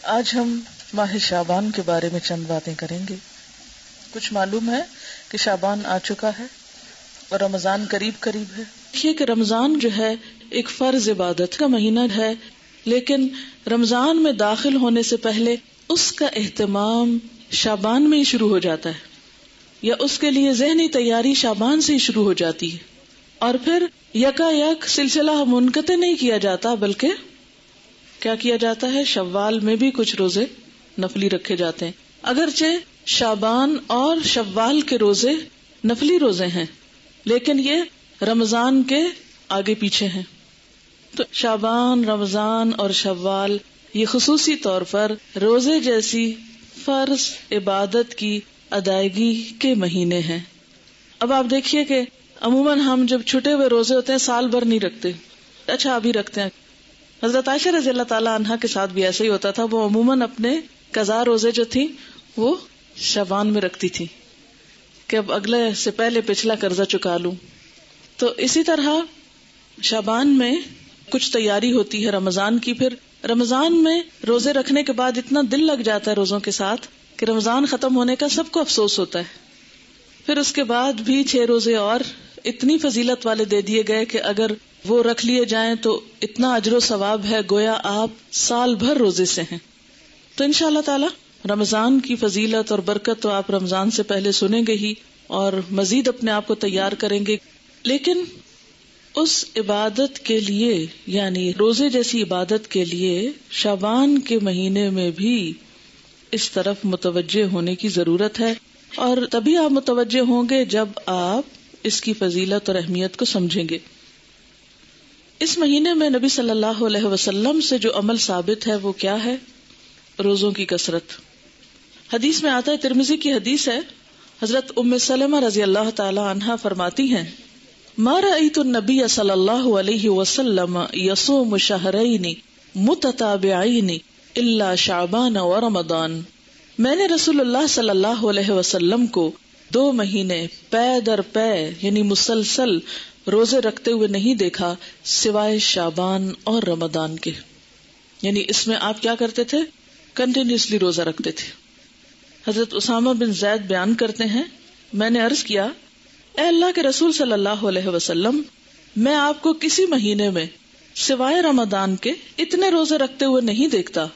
آج ہم ماہ شعبان کے بارے میں چند باتیں کریں گے. کچھ معلوم ہے کہ شعبان آ چکا ہے اور رمضان قریب قریب ہے. دیکھیے کہ رمضان جو ہے ایک فرض عبادت کا مہینہ ہے، لیکن رمضان میں داخل ہونے سے پہلے اس کا اہتمام شعبان میں ہی شروع ہو جاتا ہے، یا اس کے لیے ذہنی تیاری شعبان سے ہی شروع ہو جاتی ہے، اور پھر یکا یک سلسلہ منقطع نہیں کیا جاتا، بلکہ کیا کیا جاتا ہے، شوال میں بھی کچھ روزے نفلی رکھے جاتے ہیں. اگرچہ شعبان اور شوال کے روزے نفلی روزے ہیں، لیکن یہ رمضان کے آگے پیچھے ہیں. تو شعبان، رمضان اور شوال یہ خصوصی طور پر روزے جیسی فرض عبادت کی ادائیگی کے مہینے ہیں. اب آپ دیکھیے کہ عموماً ہم جب چھٹے ہوئے روزے ہوتے ہیں سال بھر نہیں رکھتے، اچھا ابھی رکھتے ہیں. حضرت عائشہ رضی اللہ تعالی عنہا کے ساتھ بھی ایسا ہی ہوتا تھا. وہ عموماً اپنے قضا روزے جو تھی وہ شعبان میں رکھتی تھی کہ اب اگلے سے پہلے پچھلا قرضہ چکا لوں. تو اسی طرح شعبان میں کچھ تیاری ہوتی ہے رمضان کی. پھر رمضان میں روزے رکھنے کے بعد اتنا دل لگ جاتا ہے روزوں کے ساتھ کہ رمضان ختم ہونے کا سب کو افسوس ہوتا ہے. پھر اس کے بعد بھی 6 روزے اور اتنی فضیلت والے دے دیے گئے کہ اگر وہ رکھ لیے جائیں تو اتنا اجر و ثواب ہے گویا آپ سال بھر روزے سے ہیں. تو انشاءاللہ تعالی رمضان کی فضیلت اور برکت تو آپ رمضان سے پہلے سنیں گے ہی اور مزید اپنے آپ کو تیار کریں گے. لیکن اس عبادت کے لیے، یعنی روزے جیسی عبادت کے لیے شعبان کے مہینے میں بھی اس طرف متوجہ ہونے کی ضرورت ہے، اور تبھی آپ متوجہ ہوں گے جب آپ اس کی فضیلت اور اہمیت کو سمجھیں گے. اس مہینے میں نبی صلی اللہ علیہ وسلم سے جو عمل ثابت ہے وہ کیا ہے؟ روزوں کی کثرت. حدیث میں آتا ہے، ترمذی کی حدیث ہے، حضرت ام سلمہ رضی اللہ تعالی عنہا فرماتی ہیں، ما رأیت النبی صلی اللہ علیہ وسلم یصوم شہرین متتابعین الا شعبان و رمضان. میں نے رسول اللہ صلی اللہ علیہ وسلم کو 2 مہینے پے در پے یعنی مسلسل روزے رکھتے ہوئے نہیں دیکھا سوائے شعبان اور رمضان کے. یعنی اس میں آپ کیا کرتے تھے؟ کنٹینیوسلی روزہ رکھتے تھے. حضرت اسامہ بن زید بیان کرتے ہیں، میں نے عرض کیا، اے اللہ کے رسول صلی اللہ علیہ وسلم، میں آپ کو کسی مہینے میں سوائے رمضان کے اتنے روزے رکھتے ہوئے نہیں دیکھتا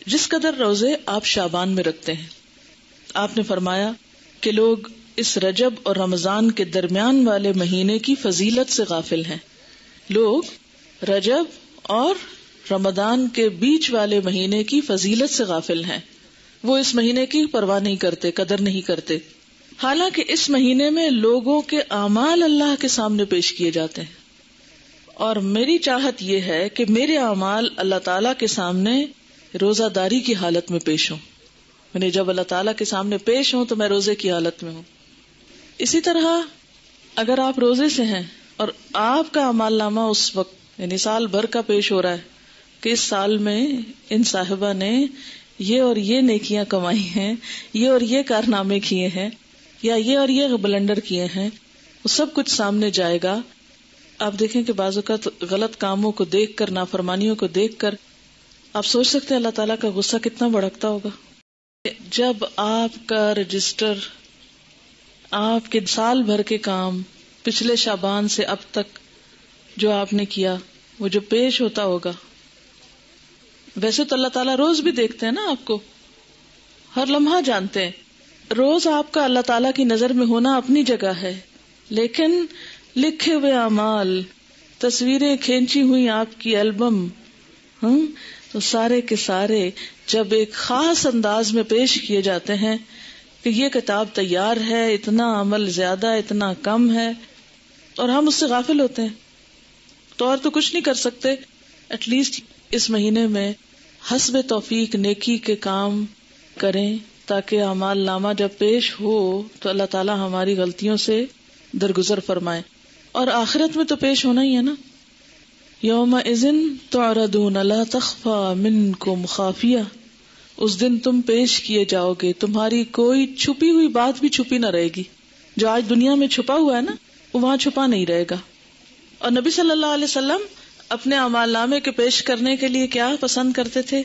جس قدر روزے آپ شعبان میں رکھتے ہیں. آپ نے فرمایا کہ لوگ اس رجب اور رمضان کے درمیان والے مہینے کی فضیلت سے غافل ہیں. لوگ رجب اور رمضان کے بیچ والے مہینے کی فضیلت سے غافل ہیں. وہ اس مہینے کی پرواہ نہیں کرتے، قدر نہیں کرتے، حالانکہ اس مہینے میں لوگوں کے اعمال اللہ کے سامنے پیش کیے جاتے ہیں. اور میری چاہت یہ ہے کہ میرے اعمال اللہ تعالیٰ کے سامنے روزہ داری کی حالت میں پیش ہوں. یعنی جب اللہ تعالیٰ کے سامنے پیش ہوں تو میں روزے کی حالت میں ہوں. اسی طرح اگر آپ روزے سے ہیں اور آپ کا اعمال نامہ اس وقت یعنی سال بھر کا پیش ہو رہا ہے کہ اس سال میں ان صاحبہ نے یہ اور یہ نیکیاں کمائی ہیں، یہ اور یہ کارنامے کیے ہیں، یا یہ اور یہ بلنڈر کیے ہیں، وہ سب کچھ سامنے جائے گا. آپ دیکھیں کہ بعض اوقات غلط کاموں کو دیکھ کر، نافرمانیوں کو دیکھ کر آپ سوچ سکتے ہیں اللہ تعالیٰ کا غصہ کتنا بھڑکتا ہوگا. جب آپ کا رجسٹر، آپ کے سال بھر کے کام پچھلے شعبان سے اب تک جو آپ نے کیا وہ جو پیش ہوتا ہوگا. ویسے تو اللہ تعالیٰ روز بھی دیکھتے ہیں نا، آپ کو ہر لمحہ جانتے ہیں. روز آپ کا اللہ تعالیٰ کی نظر میں ہونا اپنی جگہ ہے، لیکن لکھے ہوئے اعمال، تصویریں کھینچی ہوئی آپ کی البم، تو سارے کے سارے جب ایک خاص انداز میں پیش کیے جاتے ہیں کہ یہ کتاب تیار ہے، اتنا عمل زیادہ، اتنا کم ہے، اور ہم اس سے غافل ہوتے ہیں تو اور تو کچھ نہیں کر سکتے. ایٹ لیسٹ اس مہینے میں حسب توفیق نیکی کے کام کریں تاکہ اعمال نامہ جب پیش ہو تو اللہ تعالی ہماری غلطیوں سے درگزر فرمائے. اور آخرت میں تو پیش ہونا ہی ہے نا. یومئذ تعرضون لا تخفى منکم خافیہ، اس دن تم پیش کیے جاؤ گے، تمہاری کوئی چھپی ہوئی بات بھی چھپی نہ رہے گی. جو آج دنیا میں چھپا ہوا ہے نا وہ وہاں چھپا نہیں رہے گا. اور نبی صلی اللہ علیہ وسلم اپنے اعمال نامے کے پیش کرنے کے لیے کیا پسند کرتے تھے؟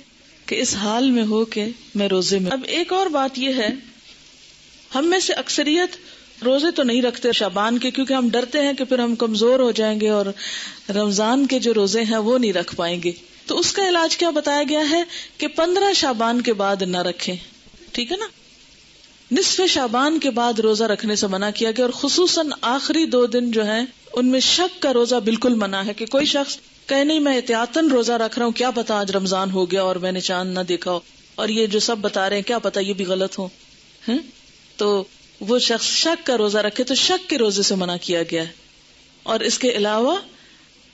کہ اس حال میں ہو کہ میں روزے میں. اب ایک اور بات یہ ہے، ہم میں سے اکثریت روزے تو نہیں رکھتے شعبان کے، کیونکہ ہم ڈرتے ہیں کہ پھر ہم کمزور ہو جائیں گے اور رمضان کے جو روزے ہیں وہ نہیں رکھ پائیں گے. تو اس کا علاج کیا بتایا گیا ہے کہ 15 شعبان کے بعد نہ رکھیں. ٹھیک ہے نا، نصف شعبان کے بعد روزہ رکھنے سے منع کیا گیا، اور خصوصاً آخری 2 دن جو ہیں ان میں شک کا روزہ بالکل منع ہے، کہ کوئی شخص کہے نہیں میں احتیاطاً روزہ رکھ رہا ہوں، کیا پتا آج رمضان ہو گیا اور میں نے چاند نہ دیکھا ہو، اور یہ جو سب بتا رہے ہیں کیا پتا یہ بھی غلط ہو. تو وہ شخص شک کا روزہ رکھے، تو شک کے روزے سے منع کیا گیا ہے. اور اس کے علاوہ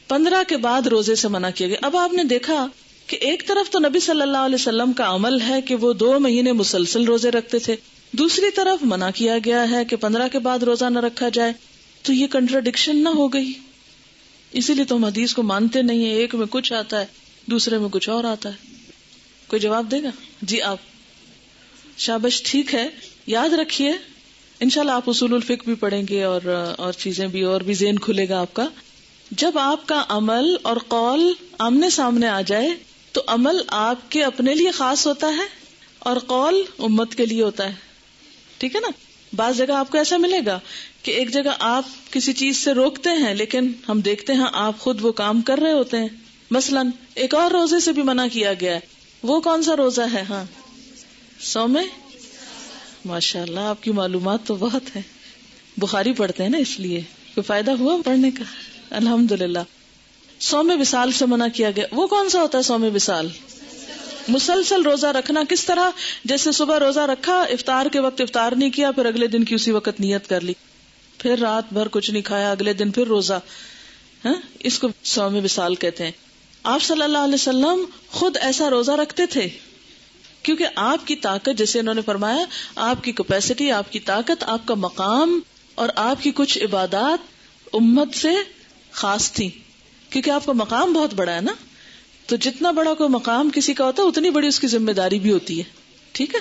15 کے بعد روزے سے منع کیا گیا. اب آپ نے دیکھا کہ ایک طرف تو نبی صلی اللہ علیہ وسلم کا عمل ہے کہ وہ 2 مہینے مسلسل روزے رکھتے تھے، دوسری طرف منع کیا گیا ہے کہ 15 کے بعد روزہ نہ رکھا جائے. تو یہ کنٹراڈکشن نہ ہو گئی؟ اسی لیے تو ہم حدیث کو مانتے نہیں ہیں، ایک میں کچھ آتا ہے دوسرے میں کچھ اور آتا ہے. کوئی جواب دے گا؟ جی آپ. شابش، ٹھیک ہے، یاد رکھیے انشاءاللہ آپ اصول الفقہ بھی پڑھیں گے اور چیزیں بھی، اور بھی ذہن کھلے گا آپ کا. جب آپ کا عمل اور قول آمنے سامنے آ جائے تو عمل آپ کے اپنے لیے خاص ہوتا ہے اور قول امت کے لیے ہوتا ہے. ٹھیک ہے نا؟ بعض جگہ آپ کو ایسا ملے گا کہ ایک جگہ آپ کسی چیز سے روکتے ہیں لیکن ہم دیکھتے ہیں آپ خود وہ کام کر رہے ہوتے ہیں. مثلا ایک اور روزے سے بھی منع کیا گیا ہے. وہ کون سا روزہ ہے؟ ہاں، صوم. ماشاء اللہ آپ کی معلومات تو بہت ہے. بخاری پڑھتے ہیں نا، اس لیے کوئی فائدہ ہوا پڑھنے کا؟ الحمدللہ. صوم وصال سے منع کیا گیا. وہ کون سا ہوتا ہے صوم وصال؟ مسلسل روزہ رکھنا. کس طرح؟ جیسے صبح روزہ رکھا، افطار کے وقت افطار نہیں کیا، پھر اگلے دن کی اسی وقت نیت کر لی، پھر رات بھر کچھ نہیں کھایا، اگلے دن پھر روزہ. اس کو صوم وصال کہتے ہیں. آپ صلی اللہ علیہ وسلم خود ایسا روزہ رکھتے تھے کیونکہ آپ کی طاقت، جیسے انہوں نے فرمایا، آپ کی کیپیسٹی، آپ کی طاقت، آپ کا مقام اور آپ کی کچھ عبادات امت سے خاص تھی، کیونکہ آپ کا مقام بہت بڑا ہے نا. تو جتنا بڑا کوئی مقام کسی کا ہوتا ہے اتنی بڑی اس کی ذمہ داری بھی ہوتی ہے. ٹھیک ہے؟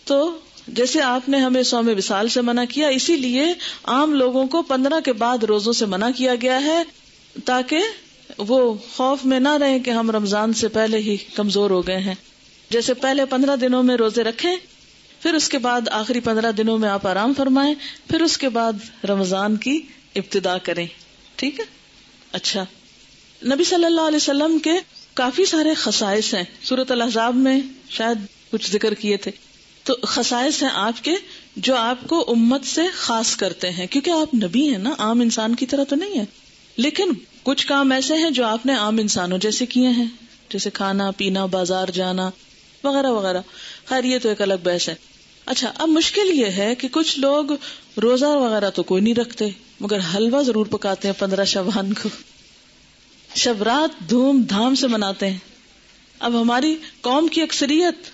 تو جیسے آپ نے ہمیں صوم وصال سے منع کیا، اسی لیے عام لوگوں کو 15 کے بعد روزوں سے منع کیا گیا ہے، تاکہ وہ خوف میں نہ رہیں کہ ہم رمضان سے پہلے ہی کمزور ہو گئے ہیں. جیسے پہلے 15 دنوں میں روزے رکھیں، پھر اس کے بعد آخری 15 دنوں میں آپ آرام فرمائیں، پھر اس کے بعد رمضان کی ابتدا کریں. ٹھیک ہے؟ اچھا، نبی صلی اللہ علیہ وسلم کے کافی سارے خصائص ہیں. سورۃ الاحزاب میں شاید کچھ ذکر کیے تھے. تو خصائص ہیں آپ کے جو آپ کو امت سے خاص کرتے ہیں، کیونکہ آپ نبی ہیں نا، عام انسان کی طرح تو نہیں ہے. لیکن کچھ کام ایسے ہیں جو آپ نے عام انسانوں جیسے کیے ہیں، جیسے کھانا پینا، بازار جانا وغیرہ وغیرہ. خیر یہ تو ایک الگ بحث ہے. اچھا، اب مشکل یہ ہے کہ کچھ لوگ روزہ وغیرہ تو کوئی نہیں رکھتے مگر حلوہ ضرور پکاتے ہیں 15 شعبان کو، شب رات دھوم دھام سے مناتے ہیں. اب ہماری قوم کی اکثریت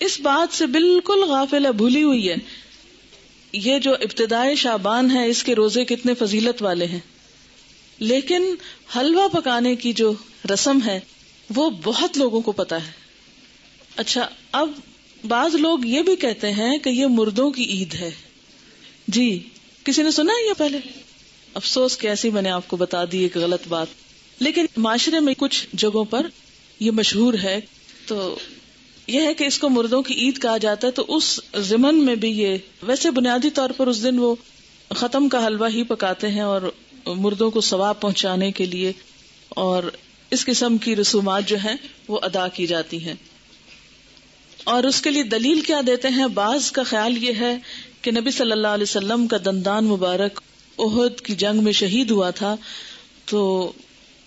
اس بات سے بالکل غافل ہے، بھولی ہوئی ہے. یہ جو ابتدائے شعبان ہے اس کے روزے کتنے فضیلت والے ہیں، لیکن حلوہ پکانے کی جو رسم ہے وہ بہت لوگوں کو پتا ہے. اچھا، اب بعض لوگ یہ بھی کہتے ہیں کہ یہ مردوں کی عید ہے. جی، کسی نے سنا ہے یہ پہلے؟ افسوس کہ ایسی میں نے آپ کو بتا دی ایک غلط بات. لیکن معاشرے میں کچھ جگہوں پر یہ مشہور ہے. تو یہ ہے کہ اس کو مردوں کی عید کہا جاتا ہے. تو اس ضمن میں بھی یہ ویسے بنیادی طور پر اس دن وہ ختم کا حلوہ ہی پکاتے ہیں اور مردوں کو ثواب پہنچانے کے لیے، اور اس قسم کی رسومات جو ہیں وہ ادا کی جاتی ہیں. اور اس کے لیے دلیل کیا دیتے ہیں؟ بعض کا خیال یہ ہے کہ نبی صلی اللہ علیہ وسلم کا دندان مبارک احد کی جنگ میں شہید ہوا تھا، تو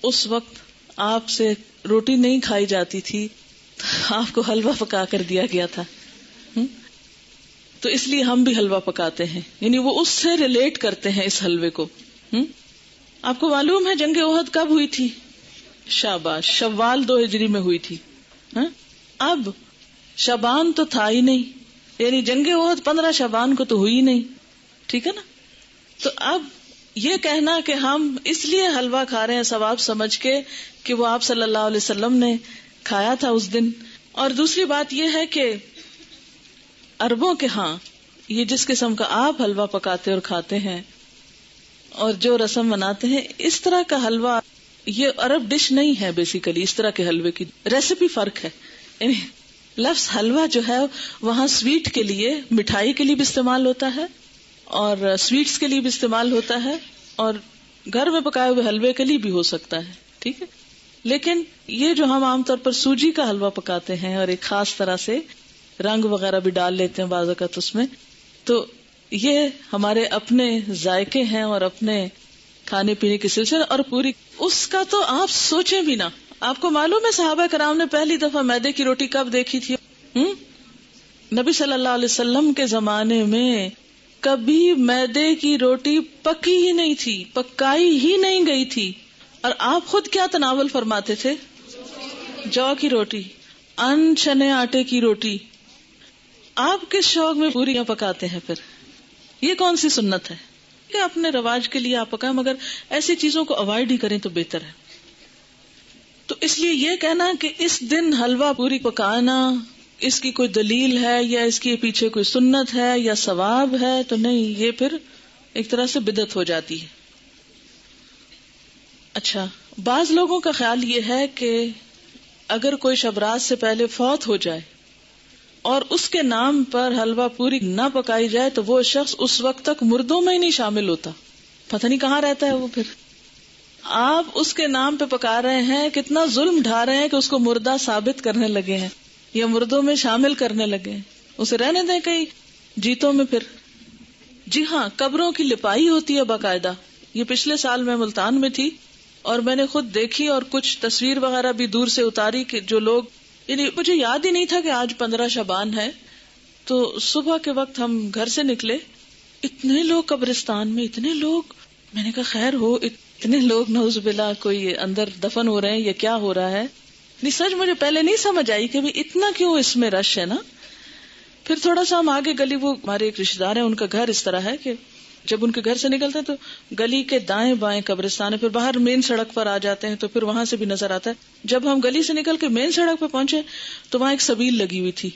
اس وقت آپ سے روٹی نہیں کھائی جاتی تھی، آپ کو حلوہ پکا کر دیا گیا تھا. تو اس لیے ہم بھی حلوہ پکاتے ہیں، یعنی وہ اس سے ریلیٹ کرتے ہیں اس حلوے کو. آپ کو معلوم ہے جنگ احد کب ہوئی تھی؟ شاباش، شوال 2 ہجری میں ہوئی تھی. اب شعبان تو تھا ہی نہیں، یعنی جنگ احد 15 شعبان کو تو ہوئی نہیں. ٹھیک ہے نا؟ تو اب یہ کہنا کہ ہم اس لیے حلوہ کھا رہے ہیں ثواب سمجھ کے کہ وہ آپ صلی اللہ علیہ وسلم نے کھایا تھا اس دن. اور دوسری بات یہ ہے کہ عربوں کے ہاں یہ جس قسم کا آپ حلوہ پکاتے اور کھاتے ہیں اور جو رسم مناتے ہیں، اس طرح کا حلوہ یہ عرب ڈش نہیں ہے. بیسیکلی اس طرح کے حلوے کی ریسیپی فرق ہے. لفظ حلوہ جو ہے وہاں سویٹ کے لیے، مٹھائی کے لیے بھی استعمال ہوتا ہے اور سویٹس کے لیے بھی استعمال ہوتا ہے اور گھر میں پکائے ہوئے حلوے کے لیے بھی ہو سکتا ہے. ٹھیک ہے، لیکن یہ جو ہم عام طور پر سوجی کا حلوہ پکاتے ہیں اور ایک خاص طرح سے رنگ وغیرہ بھی ڈال لیتے ہیں بعض اوقات اس میں، تو یہ ہمارے اپنے ذائقے ہیں اور اپنے کھانے پینے کے سلسلے، اور پوری اس کا تو آپ سوچیں بھی نہ. آپ کو معلوم ہے صحابہ کرام نے پہلی دفعہ میدے کی روٹی کب دیکھی تھی؟ نبی صلی اللہ علیہ وسلم کے زمانے میں کبھی میدے کی روٹی پکی ہی نہیں تھی، پکائی ہی نہیں گئی تھی، اور آپ خود کیا تناول فرماتے تھے؟ جو کی روٹی، ان چنے آٹے کی روٹی. آپ کس شوق میں پوریاں پکاتے ہیں پھر؟ یہ کون سی سنت ہے کہ اپنے رواج کے لیے آپ پکائیں، مگر ایسی چیزوں کو اوائڈ ہی کریں تو بہتر ہے. تو اس لیے یہ کہنا کہ اس دن حلوہ پوری پکانا اس کی کوئی دلیل ہے یا اس کے پیچھے کوئی سنت ہے یا ثواب ہے تو نہیں، یہ پھر ایک طرح سے بدعت ہو جاتی ہے. اچھا، بعض لوگوں کا خیال یہ ہے کہ اگر کوئی شب رات سے پہلے فوت ہو جائے اور اس کے نام پر حلوہ پوری نہ پکائی جائے تو وہ شخص اس وقت تک مردوں میں ہی نہیں شامل ہوتا. پتہ نہیں کہاں رہتا ہے وہ. پھر آپ اس کے نام پہ پکا رہے ہیں، کتنا ظلم ڈھا رہے ہیں کہ اس کو مردہ ثابت کرنے لگے ہیں یا مردوں میں شامل کرنے لگے ہیں. اسے رہنے دیں کہیں جیتوں میں. پھر جی ہاں، قبروں کی لپائی ہوتی ہے باقاعدہ. یہ پچھلے سال میں ملتان میں تھی اور میں نے خود دیکھی اور کچھ تصویر وغیرہ بھی دور سے اتاری کہ جو لوگ، یعنی مجھے یاد ہی نہیں تھا کہ آج 15 شعبان ہے. تو صبح کے وقت ہم گھر سے نکلے، اتنے لوگ قبرستان میں، اتنے لوگ. میں نے کہا خیر ہو، اتنے لوگ نعوذ باللہ کوئی اندر دفن ہو رہے ہیں یا کیا ہو رہا ہے. نہیں سچ مجھے پہلے نہیں سمجھ آئی کہ اتنا کیوں اس میں رش ہے نا. پھر تھوڑا سا ہم آگے گلی، وہ ہمارے ایک رشتے دار ہیں، ان کا گھر اس طرح ہے کہ جب ان کے گھر سے نکلتے ہیں تو گلی کے دائیں بائیں قبرستان ہے، پھر باہر مین سڑک پر آ جاتے ہیں تو پھر وہاں سے بھی نظر آتا ہے. جب ہم گلی سے نکل کے مین سڑک پہ پہنچے تو وہاں ایک سبیل لگی ہوئی تھی،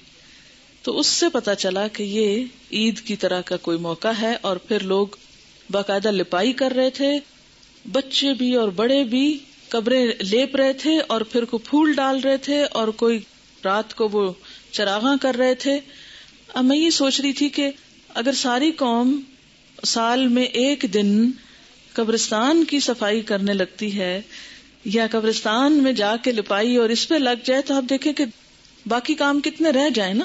تو اس سے پتا چلا کہ یہ عید کی طرح کا کوئی موقع ہے. اور پھر لوگ باقاعدہ لپائی کر رہے تھے، بچے بھی اور بڑے بھی قبریں لیپ رہے تھے اور پھر کو پھول ڈال رہے تھے اور کوئی رات کو وہ چراغاں کر رہے تھے. اب میں یہ سوچ رہی تھی کہ اگر ساری قوم سال میں ایک دن قبرستان کی صفائی کرنے لگتی ہے یا قبرستان میں جا کے لپائی اور اس پہ لگ جائے تو آپ دیکھیں کہ باقی کام کتنے رہ جائیں نا.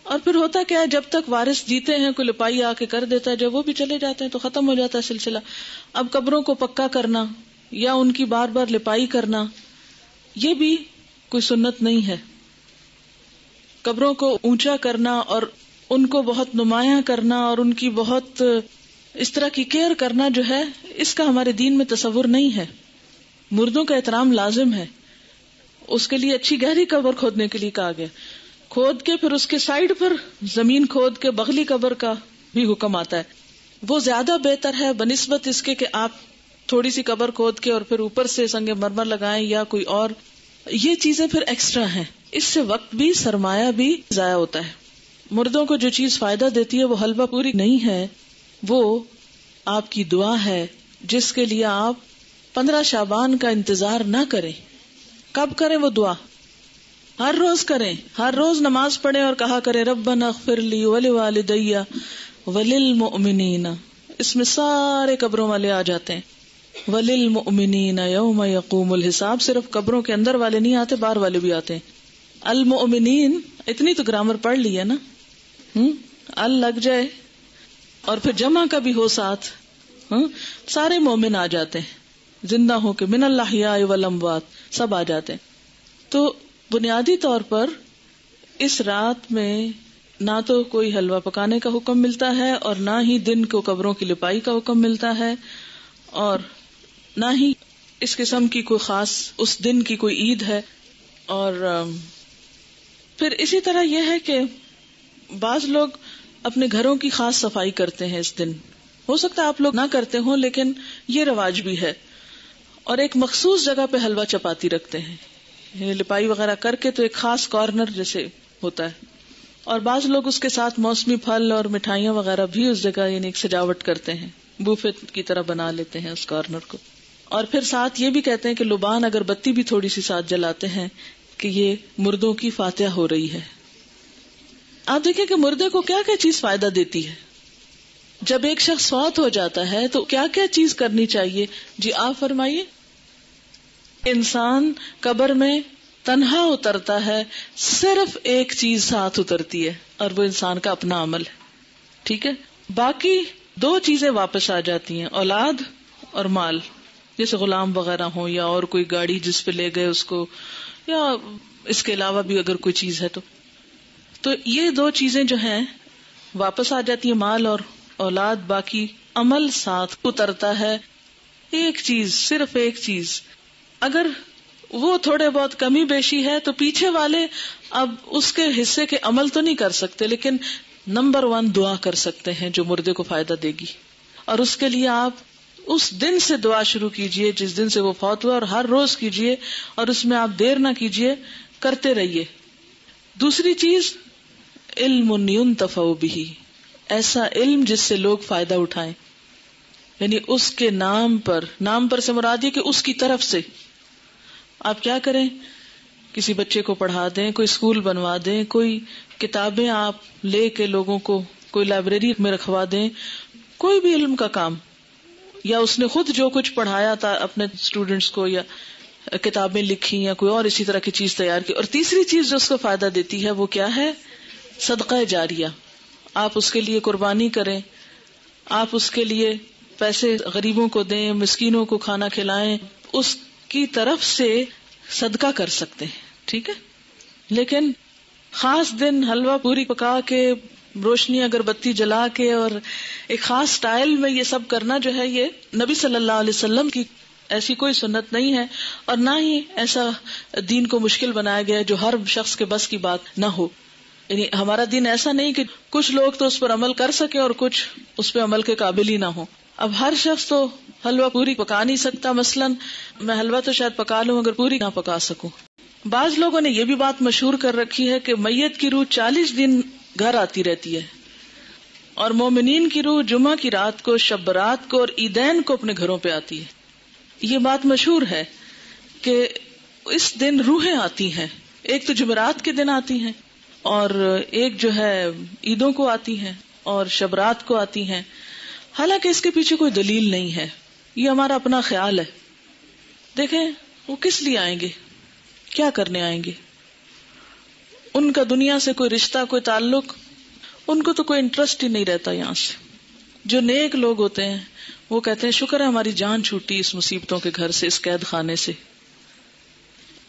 اور پھر ہوتا کیا ہے، جب تک وارث جیتے ہیں کوئی لپائی آ کے کر دیتا ہے، جب وہ بھی چلے جاتے ہیں تو ختم ہو جاتا ہے سلسلہ. اب قبروں کو پکا کرنا یا ان کی بار بار لپائی کرنا یہ بھی کوئی سنت نہیں ہے. قبروں کو اونچا کرنا اور ان کو بہت نمایاں کرنا اور ان کی بہت اس طرح کی کیئر کرنا جو ہے، اس کا ہمارے دین میں تصور نہیں ہے. مردوں کا احترام لازم ہے، اس کے لیے اچھی گہری قبر کھودنے کے لیے کہا گیا، کھود کے پھر اس کے سائڈ پر زمین کھود کے بغلی قبر کا بھی حکم آتا ہے. وہ زیادہ بہتر ہے بنسبت اس کے کہ آپ تھوڑی سی قبر کھود کے اور پھر اوپر سے سنگ مرمر لگائیں یا کوئی اور. یہ چیزیں پھر ایکسٹرا ہیں، اس سے وقت بھی سرمایہ بھی ضائع ہوتا ہے. مردوں کو جو چیز فائدہ دیتی ہے وہ حلوہ پوری نہیں ہے، وہ آپ کی دعا ہے جس کے لیے آپ 15 شعبان کا انتظار نہ کریں. کب کریں وہ دعا؟ ہر روز کریں، ہر روز نماز پڑھیں اور کہا کریں ربنا اغفر لی ولوالدی وللمؤمنین. اس میں سارے قبروں والے آ جاتے ہیں. وللمؤمنین یوم یقوم الحساب، صرف قبروں کے اندر والے نہیں آتے، باہر والے بھی آتے ہیں. المؤمنین، اتنی تو گرامر پڑھ لی ہے نا، ال لگ جائے اور پھر جمع کا بھی ہو ساتھ، سارے مومن آ جاتے ہیں، زندہ ہو کے، من الاحیاء والاموات، سب آ جاتے ہیں. تو بنیادی طور پر اس رات میں نہ تو کوئی حلوہ پکانے کا حکم ملتا ہے اور نہ ہی دن کو قبروں کی لپائی کا حکم ملتا ہے اور نہ ہی اس قسم کی کوئی خاص اس دن کی کوئی عید ہے. اور پھر اسی طرح یہ ہے کہ بعض لوگ اپنے گھروں کی خاص صفائی کرتے ہیں اس دن. ہو سکتا ہے آپ لوگ نہ کرتے ہوں لیکن یہ رواج بھی ہے، اور ایک مخصوص جگہ پہ حلوہ چپاتی رکھتے ہیں، لپائی وغیرہ کر کے تو ایک خاص کارنر جیسے ہوتا ہے. اور بعض لوگ اس کے ساتھ موسمی پھل اور مٹھائیاں وغیرہ بھی اس جگہ یعنی ایک سجاوٹ کرتے ہیں، بوفے کی طرح بنا لیتے ہیں اس کارنر کو. اور پھر ساتھ یہ بھی کہتے ہیں کہ لبان اگر بتی بھی تھوڑی سی ساتھ جلاتے ہیں کہ یہ مردوں کی فاتحہ ہو رہی ہے. آپ دیکھیں کہ مردے کو کیا کیا چیز فائدہ دیتی ہے. جب ایک شخص فوت ہو جاتا ہے تو کیا کیا چیز کرنی چاہیے؟ جی آپ فرمائیے. انسان قبر میں تنہا اترتا ہے، صرف ایک چیز ساتھ اترتی ہے اور وہ انسان کا اپنا عمل ہے. ٹھیک ہے، باقی 2 چیزیں واپس آ جاتی ہیں، اولاد اور مال. جیسے غلام وغیرہ ہوں یا اور کوئی گاڑی جس پہ لے گئے اس کو، یا اس کے علاوہ بھی اگر کوئی چیز ہے تو یہ 2 چیزیں جو ہیں واپس آ جاتی ہیں، مال اور اولاد. باقی عمل ساتھ اترتا ہے. ایک چیز، صرف ایک چیز، اگر وہ تھوڑے بہت کمی بیشی ہے تو پیچھے والے اب اس کے حصے کے عمل تو نہیں کر سکتے، لیکن نمبر 1 دعا کر سکتے ہیں جو مردے کو فائدہ دے گی. اور اس کے لیے آپ اس دن سے دعا شروع کیجئے جس دن سے وہ فوت ہوا، اور ہر روز کیجئے، اور اس میں آپ دیر نہ کیجئے، کرتے رہیے. دوسری چیز، علم ينتفع به، ایسا علم جس سے لوگ فائدہ اٹھائیں. یعنی اس کے نام پر سے مراد یہ کہ اس کی طرف سے آپ کیا کریں، کسی بچے کو پڑھا دیں، کوئی اسکول بنوا دیں، کوئی کتابیں آپ لے کے لوگوں کو کوئی لائبریری میں رکھوا دیں، کوئی بھی علم کا کام، یا اس نے خود جو کچھ پڑھایا تھا اپنے اسٹوڈنٹس کو، یا کتابیں لکھی، یا کوئی اور اسی طرح کی چیز تیار کی. اور تیسری چیز جو اس کو فائدہ دیتی ہے وہ کیا ہے؟ صدقہ جاریہ. آپ اس کے لیے قربانی کریں، آپ اس کے لیے پیسے غریبوں کو دیں، مسکینوں کو کھانا کھلائیں، اس کی طرف سے صدقہ کر سکتے ہیں. ٹھیک ہے، لیکن خاص دن حلوہ پوری پکا کے، روشنی اگربتی جلا کے اور ایک خاص سٹائل میں یہ سب کرنا جو ہے، یہ نبی صلی اللہ علیہ وسلم کی ایسی کوئی سنت نہیں ہے، اور نہ ہی ایسا دین کو مشکل بنایا گیا ہے جو ہر شخص کے بس کی بات نہ ہو. یعنی ہمارا دین ایسا نہیں کہ کچھ لوگ تو اس پر عمل کر سکیں اور کچھ اس پہ عمل کے قابل ہی نہ ہو. اب ہر شخص تو حلوہ پوری پکا نہیں سکتا. مثلا میں حلوہ تو شاید پکا لوں اگر پوری نہ پکا سکوں. بعض لوگوں نے یہ بھی بات مشہور کر رکھی ہے کہ میت کی روح 40 دن گھر آتی رہتی ہے، اور مومنین کی روح جمعہ کی رات کو، شب برات کو اور عیدین کو اپنے گھروں پہ آتی ہے. یہ بات مشہور ہے کہ اس دن روحیں آتی ہیں. ایک تو جمعرات کے دن آتی ہیں، اور ایک جو ہے عیدوں کو آتی ہیں، اور شب رات کو آتی ہیں. حالانکہ اس کے پیچھے کوئی دلیل نہیں ہے، یہ ہمارا اپنا خیال ہے. دیکھیں وہ کس لیے آئیں گے، کیا کرنے آئیں گے؟ ان کا دنیا سے کوئی رشتہ، کوئی تعلق، ان کو تو کوئی انٹرسٹ ہی نہیں رہتا یہاں سے. جو نیک لوگ ہوتے ہیں وہ کہتے ہیں شکر ہے ہماری جان چھوٹی اس مصیبتوں کے گھر سے، اس قید خانے سے.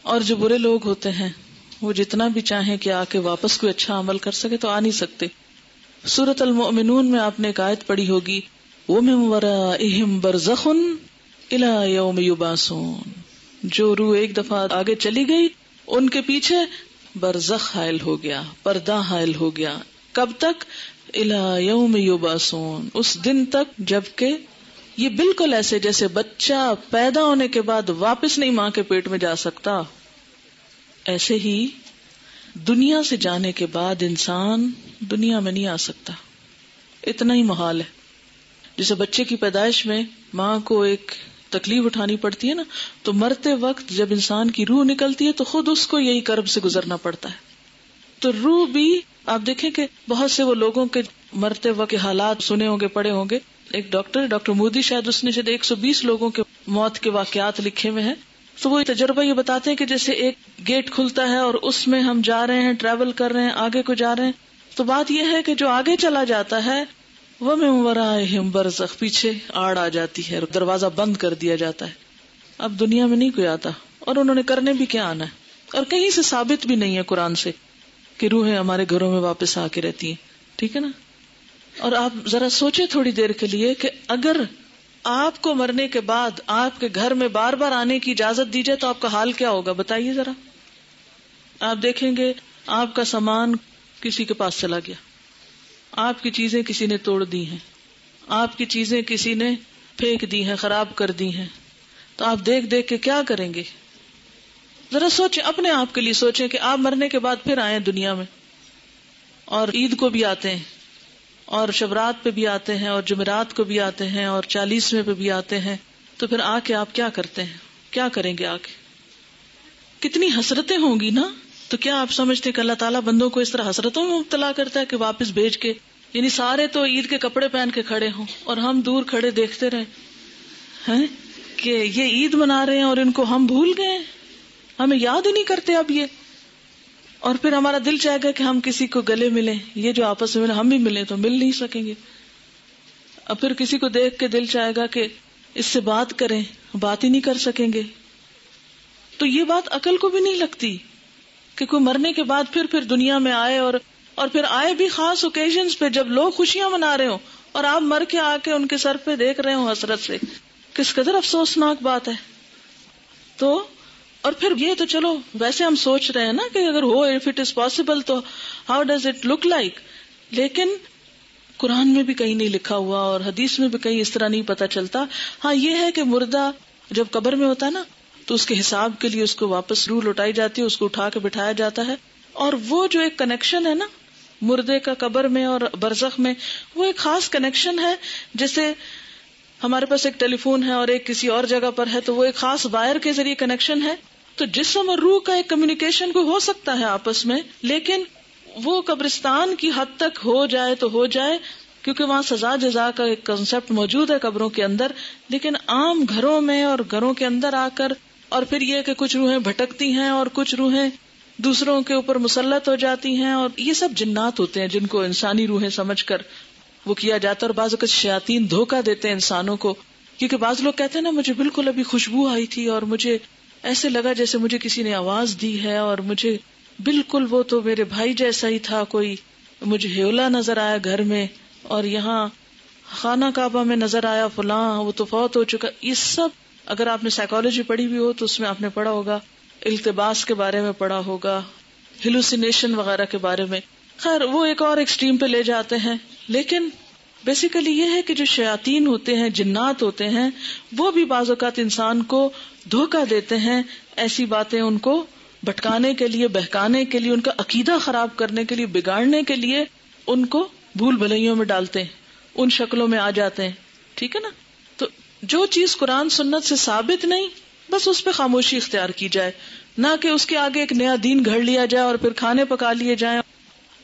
اور جو برے لوگ ہوتے ہیں وہ جتنا بھی چاہیں کہ آ کے واپس کوئی اچھا عمل کر سکے تو آ نہیں سکتے. سورۃ المؤمنون میں آپ نے ایک آیت پڑھی ہوگی، وَمِن وَرَائِهِمْ بَرْزَخٌ إِلَى يَوْمِ يُبْعَثُونَ. جو روح ایک دفعہ آگے چلی گئی، ان کے پیچھے برزخ حائل ہو گیا، پردہ حائل ہو گیا. کب تک؟ إِلَى يَوْمِ يُبْعَثُونَ، اس دن تک جبکہ یہ بالکل ایسے جیسے بچہ پیدا ہونے کے بعد واپس نہیں ماں کے پیٹ میں جا سکتا، ایسے ہی دنیا سے جانے کے بعد انسان دنیا میں نہیں آ سکتا. اتنا ہی محال ہے. جیسے بچے کی پیدائش میں ماں کو ایک تکلیف اٹھانی پڑتی ہے نا، تو مرتے وقت جب انسان کی روح نکلتی ہے تو خود اس کو یہی کرب سے گزرنا پڑتا ہے. تو روح بھی آپ دیکھیں کہ بہت سے وہ لوگوں کے مرتے وقت کے حالات سنے ہوں گے، پڑھے ہوں گے. ایک ڈاکٹر مودی شاید اس نے 120 لوگوں کے موت کے واقعات لکھے ہوئے ہیں. تو وہ تجربہ یہ بتاتے ہیں کہ جیسے ایک گیٹ کھلتا ہے اور اس میں ہم جا رہے ہیں، ٹریول کر رہے ہیں، آگے کو جا رہے ہیں. تو بات یہ ہے کہ جو آگے چلا جاتا ہے وَمِن وَرَائِهِمْ بَرْزَخٌ، پیچھے آڑ آ جاتی ہے، دروازہ بند کر دیا جاتا ہے. اب دنیا میں نہیں کوئی آتا، اور انہوں نے کرنے بھی کیا آنا ہے، اور کہیں سے ثابت بھی نہیں ہے قرآن سے کہ روحیں ہمارے گھروں میں واپس آ کے رہتی ہیں. ٹھیک ہے نا. اور آپ ذرا سوچیں تھوڑی دیر کے لیے کہ اگر آپ کو مرنے کے بعد آپ کے گھر میں بار بار آنے کی اجازت دی جائے تو آپ کا حال کیا ہوگا، بتائیے ذرا. آپ دیکھیں گے آپ کا سامان کسی کے پاس چلا گیا، آپ کی چیزیں کسی نے توڑ دی ہیں، آپ کی چیزیں کسی نے پھینک دی ہیں، خراب کر دی ہیں، تو آپ دیکھ دیکھ کے کیا کریں گے؟ ذرا سوچیں، اپنے آپ کے لیے سوچیں کہ آپ مرنے کے بعد پھر آئیں دنیا میں، اور عید کو بھی آتے ہیں، اور شبرات پہ بھی آتے ہیں، اور جمعرات کو بھی آتے ہیں، اور 40ویں پہ بھی آتے ہیں. تو پھر آ کے آپ کیا کرتے ہیں، کیا کریں گے آ کے؟ کتنی حسرتیں ہوں گی نا. تو کیا آپ سمجھتے کہ اللہ تعالیٰ بندوں کو اس طرح حسرتوں میں مبتلا کرتا ہے کہ واپس بھیج کے، یعنی سارے تو عید کے کپڑے پہن کے کھڑے ہوں اور ہم دور کھڑے دیکھتے رہیں ہیں کہ یہ عید منا رہے ہیں اور ان کو ہم بھول گئے، ہمیں یاد ہی نہیں کرتے اب یہ. اور پھر ہمارا دل چاہے گا کہ ہم کسی کو گلے ملیں، یہ جو آپس میں ہم بھی ملیں تو مل نہیں سکیں گے. اب پھر کسی کو دیکھ کے دل چاہے گا کہ اس سے بات کریں، بات ہی نہیں کر سکیں گے. تو یہ بات عقل کو بھی نہیں لگتی کہ کوئی مرنے کے بعد پھر دنیا میں آئے اور پھر آئے بھی خاص اوکیزنز پہ جب لوگ خوشیاں منا رہے ہوں اور آپ مر کے آ کے ان کے سر پہ دیکھ رہے ہوں حسرت سے. کس قدر افسوسناک بات ہے. تو اور پھر یہ تو چلو ویسے ہم سوچ رہے ہیں نا کہ اگر ہو اف اٹ از پاسبل تو how does it look like, لیکن قرآن میں بھی کہیں نہیں لکھا ہوا اور حدیث میں بھی کہیں اس طرح نہیں پتا چلتا. ہاں یہ ہے کہ مردہ جب قبر میں ہوتا ہے نا تو اس کے حساب کے لیے اس کو واپس روح لوٹائی جاتی ہے، اس کو اٹھا کے بٹھایا جاتا ہے. اور وہ جو ایک کنیکشن ہے نا مردے کا قبر میں اور برزخ میں، وہ ایک خاص کنیکشن ہے. جیسے ہمارے پاس ایک ٹیلی فون ہے اور ایک کسی اور جگہ پر ہے تو وہ ایک خاص وائر کے ذریعے کنیکشن ہے. تو جسم اور روح کا ایک کمیونیکیشن کو ہو سکتا ہے آپس میں، لیکن وہ قبرستان کی حد تک ہو جائے تو ہو جائے، کیونکہ وہاں سزا جزا کا ایک کنسپٹ موجود ہے قبروں کے اندر. لیکن عام گھروں میں اور گھروں کے اندر آ کر اور پھر یہ کہ کچھ روحیں بھٹکتی ہیں اور کچھ روحیں دوسروں کے اوپر مسلط ہو جاتی ہیں، اور یہ سب جنات ہوتے ہیں جن کو انسانی روحیں سمجھ کر وہ کیا جاتا ہے. اور بعض اوقات شیاطین دھوکہ دیتے ہیں انسانوں کو، کیونکہ بعض لوگ کہتے ہیں نا مجھے بالکل ابھی خوشبو آئی تھی اور مجھے ایسے لگا جیسے مجھے کسی نے آواز دی ہے، اور مجھے بالکل وہ تو میرے بھائی جیسا ہی تھا، کوئی مجھے ہیولا نظر آیا گھر میں، اور یہاں خانہ کعبہ میں نظر آیا فلاں وہ تو فوت ہو چکا. یہ سب اگر آپ نے سائیکالوجی پڑھی بھی ہو تو اس میں آپ نے پڑھا ہوگا، التباس کے بارے میں پڑھا ہوگا، ہیلوسینیشن وغیرہ کے بارے میں. خیر وہ ایک اور ایکسٹریم پہ لے جاتے ہیں. لیکن بیسیکلی یہ ہے کہ جو شیاطین ہوتے ہیں، جنات ہوتے ہیں، وہ بھی بعض اوقات انسان کو دھوکہ دیتے ہیں، ایسی باتیں ان کو بھٹکانے کے لیے، بہکانے کے لیے، ان کا عقیدہ خراب کرنے کے لیے، بگاڑنے کے لیے ان کو بھول بھلائیوں میں ڈالتے ہیں، ان شکلوں میں آ جاتے ہیں. ٹھیک ہے نا. تو جو چیز قرآن سنت سے ثابت نہیں بس اس پہ خاموشی اختیار کی جائے، نہ کہ اس کے آگے ایک نیا دین گھڑ لیا جائے اور پھر کھانے پکا لیے جائیں.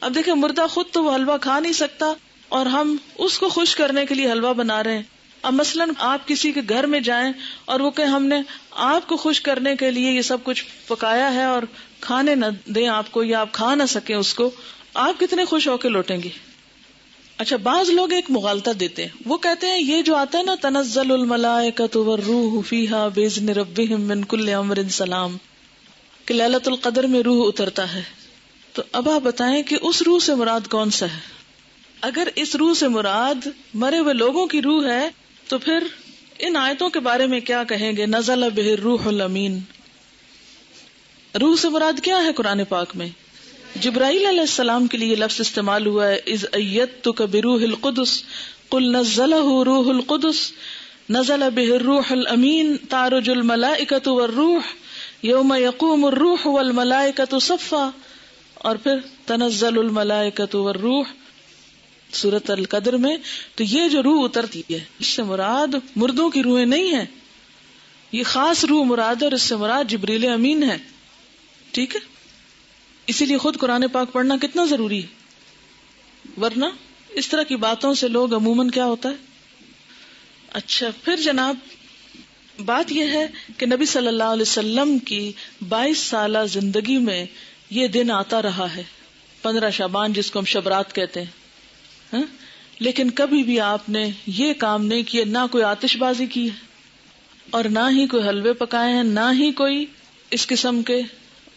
اب دیکھیں مردہ خود تو وہ حلوہ کھا نہیں سکتا اور ہم اس کو خوش کرنے کے لیے حلوہ بنا رہے ہیں. اب مثلاً آپ کسی کے گھر میں جائیں اور وہ کہ ہم نے آپ کو خوش کرنے کے لیے یہ سب کچھ پکایا ہے اور کھانے نہ دیں آپ کو، یا آپ کھا نہ سکیں اس کو، آپ کتنے خوش ہو کے لوٹیں گے. اچھا بعض لوگ ایک مغالطہ دیتے ہیں، وہ کہتے ہیں یہ جو آتا ہے نا تنزل الملائکۃ والروح فیہا باذن ربہم من کل امر سلام، کہ لیلۃ القدر میں روح اترتا ہے. تو اب آپ بتائیں کہ اس روح سے مراد کون سا ہے؟ اگر اس روح سے مراد مرے ہوئے لوگوں کی روح ہے تو پھر ان آیتوں کے بارے میں کیا کہیں گے؟ نزل بہ الروح الامین. روح سے مراد کیا ہے قرآن پاک میں؟ جبرائیل علیہ السلام کے لیے لفظ استعمال ہوا ہے، اذ ایدتک بروح القدس قل نزلہ روح القدس نزل بہ الروح الامین تعرج الملائکۃ والروح یوم یقوم الروح والملائکۃ صفا. اور پھر تنزل الملائکۃ والروح سورۃ القدر میں. تو یہ جو روح اترتی ہے اس سے مراد مردوں کی روحیں نہیں ہیں، یہ خاص روح مراد ہے اور اس سے مراد جبریل امین ہے. ٹھیک ہے. اسی لیے خود قرآن پاک پڑھنا کتنا ضروری ہے، ورنہ اس طرح کی باتوں سے لوگ عموماً کیا ہوتا ہے. اچھا پھر جناب بات یہ ہے کہ نبی صلی اللہ علیہ وسلم کی 22 سالہ زندگی میں یہ دن آتا رہا ہے 15 شعبان جس کو ہم شبرات کہتے ہیں، لیکن کبھی بھی آپ نے یہ کام نہیں کیا، نہ کوئی آتش بازی کی ہے اور نہ ہی کوئی حلوے پکائے ہیں، نہ ہی کوئی اس قسم کے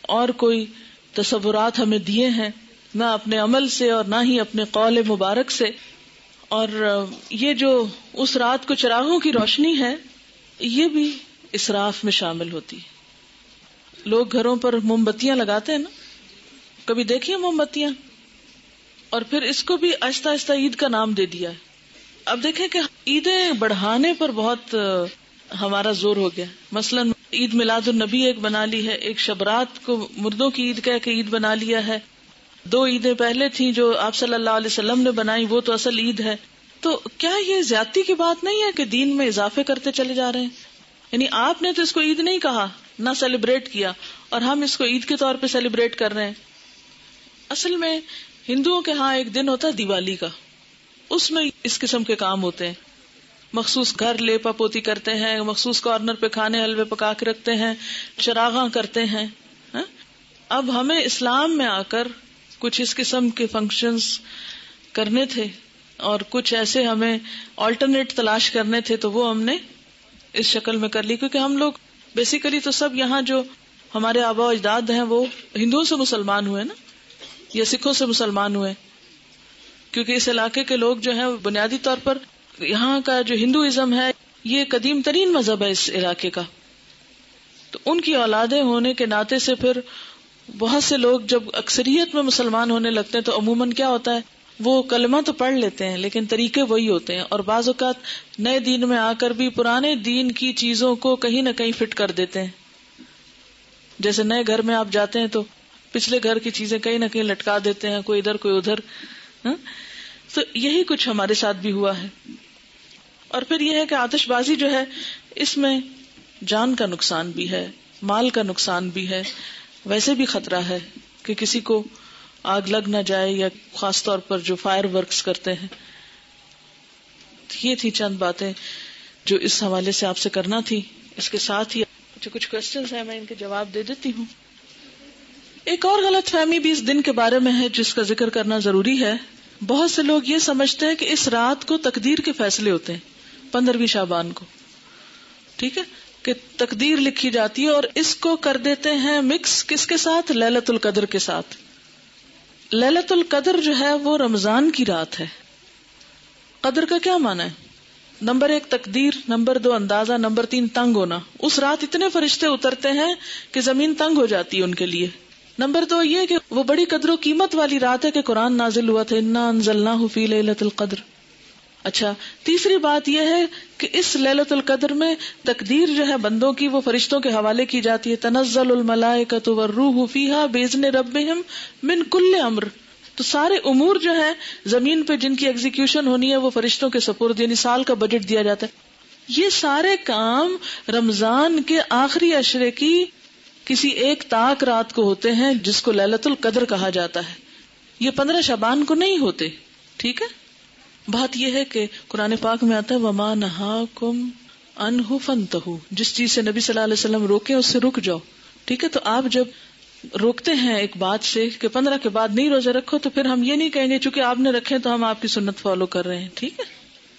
اور کوئی تصورات ہمیں دیے ہیں، نہ اپنے عمل سے اور نہ ہی اپنے قول مبارک سے. اور یہ جو اس رات کو چراغوں کی روشنی ہے یہ بھی اسراف میں شامل ہوتی ہے. لوگ گھروں پر موم بتیاں لگاتے ہیں نا، کبھی دیکھیے موم بتیاں، اور پھر اس کو بھی آہستہ آہستہ عید کا نام دے دیا ہے. اب دیکھیں کہ عیدیں بڑھانے پر بہت ہمارا زور ہو گیا. مثلا عید میلاد النبی ایک بنا لی ہے، ایک شبرات کو مردوں کی عید کہہ کے عید بنا لیا ہے. 2 عیدیں پہلے تھیں جو آپ صلی اللہ علیہ وسلم نے بنائی، وہ تو اصل عید ہے. تو کیا یہ زیادتی کی بات نہیں ہے کہ دین میں اضافے کرتے چلے جا رہے ہیں؟ یعنی آپ نے تو اس کو عید نہیں کہا، نہ سیلیبریٹ کیا، اور ہم اس کو عید کے طور پہ سیلیبریٹ کر رہے ہیں. اصل میں ہندوؤں کے ہاں ایک دن ہوتا ہے دیوالی کا، اس میں اس قسم کے کام ہوتے ہیں. مخصوص گھر لیپا پوتی کرتے ہیں، مخصوص کارنر پہ کھانے حلوے پکا کے رکھتے ہیں، چراغاں کرتے ہیں. اب ہمیں اسلام میں آ کر کچھ اس قسم کے فنکشنز کرنے تھے اور کچھ ایسے ہمیں آلٹرنیٹ تلاش کرنے تھے، تو وہ ہم نے اس شکل میں کر لی. کیونکہ ہم لوگ بیسیکلی تو سب یہاں جو ہمارے آبا و اجداد ہیں وہ ہندوؤں سے مسلمان ہوئے نا، یا سکھوں سے مسلمان ہوئے، کیونکہ اس علاقے کے لوگ جو ہیں بنیادی طور پر یہاں کا جو ہندوازم ہے یہ قدیم ترین مذہب ہے اس علاقے کا. تو ان کی اولادیں ہونے کے ناطے سے پھر بہت سے لوگ جب اکثریت میں مسلمان ہونے لگتے ہیں تو عموماً کیا ہوتا ہے، وہ کلمہ تو پڑھ لیتے ہیں لیکن طریقے وہی ہوتے ہیں، اور بعض اوقات نئے دین میں آ کر بھی پرانے دین کی چیزوں کو کہیں نہ کہیں فٹ کر دیتے ہیں. جیسے نئے گھر میں آپ جاتے ہیں تو پچھلے گھر کی چیزیں کہیں نہ کہیں لٹکا دیتے ہیں، کوئی ادھر کوئی ادھر. تو یہی کچھ ہمارے ساتھ بھی ہوا ہے. اور پھر یہ ہے کہ آتش بازی جو ہے اس میں جان کا نقصان بھی ہے، مال کا نقصان بھی ہے، ویسے بھی خطرہ ہے کہ کسی کو آگ لگ نہ جائے، یا خاص طور پر جو فائر ورکس کرتے ہیں. یہ تھی چند باتیں جو اس حوالے سے آپ سے کرنا تھی. اس کے ساتھ ہی جو کچھ کوشچنز ہیں میں ان کے جواب دے دیتی ہوں. ایک اور غلط فہمی بھی اس دن کے بارے میں ہے جس کا ذکر کرنا ضروری ہے. بہت سے لوگ یہ سمجھتے ہیں کہ اس رات کو تقدیر کے فیصلے ہوتے ہیں، 15ویں شعبان کو، ٹھیک ہے، کہ تقدیر لکھی جاتی ہے، اور اس کو کر دیتے ہیں مکس کس کے ساتھ؟ لیلۃ القدر کے ساتھ. لیلۃ القدر جو ہے وہ رمضان کی رات ہے. قدر کا کیا معنی ہے؟ نمبر 1 تقدیر، نمبر 2 اندازہ، نمبر 3 تنگ ہونا. اس رات اتنے فرشتے اترتے ہیں کہ زمین تنگ ہو جاتی ہے ان کے لیے. نمبر 2 یہ کہ وہ بڑی قدر و قیمت والی رات ہے کہ قرآن نازل ہوا تھا، انا انزلناہ فی لیلۃ القدر. اچھا، تیسری بات یہ ہے کہ اس لیلۃ القدر میں تقدیر جو ہے بندوں کی وہ فرشتوں کے حوالے کی جاتی ہے. تنزل الملائکۃ والروح فیہا باذن ربہم من کل امر. تو سارے امور جو ہیں زمین پہ جن کی ایگزیکیوشن ہونی ہے وہ فرشتوں کے سپرد، یعنی سال کا بجٹ دیا جاتا ہے. یہ سارے کام رمضان کے آخری عشرے کی کسی ایک طاق رات کو ہوتے ہیں جس کو لیلۃ القدر کہا جاتا ہے. یہ 15 شعبان کو نہیں ہوتے. ٹھیک ہے، بات یہ ہے کہ قرآن پاک میں آتا ہے وما نہاکم عنہ فانتہوا، جس چیز سے نبی صلی اللہ علیہ وسلم روکے اس سے رک جاؤ. ٹھیک ہے، تو آپ جب روکتے ہیں ایک بات سے کہ 15 کے بعد نہیں روزے رکھو، تو پھر ہم یہ نہیں کہیں گے چونکہ آپ نے رکھے تو ہم آپ کی سنت فالو کر رہے ہیں. ٹھیک ہے.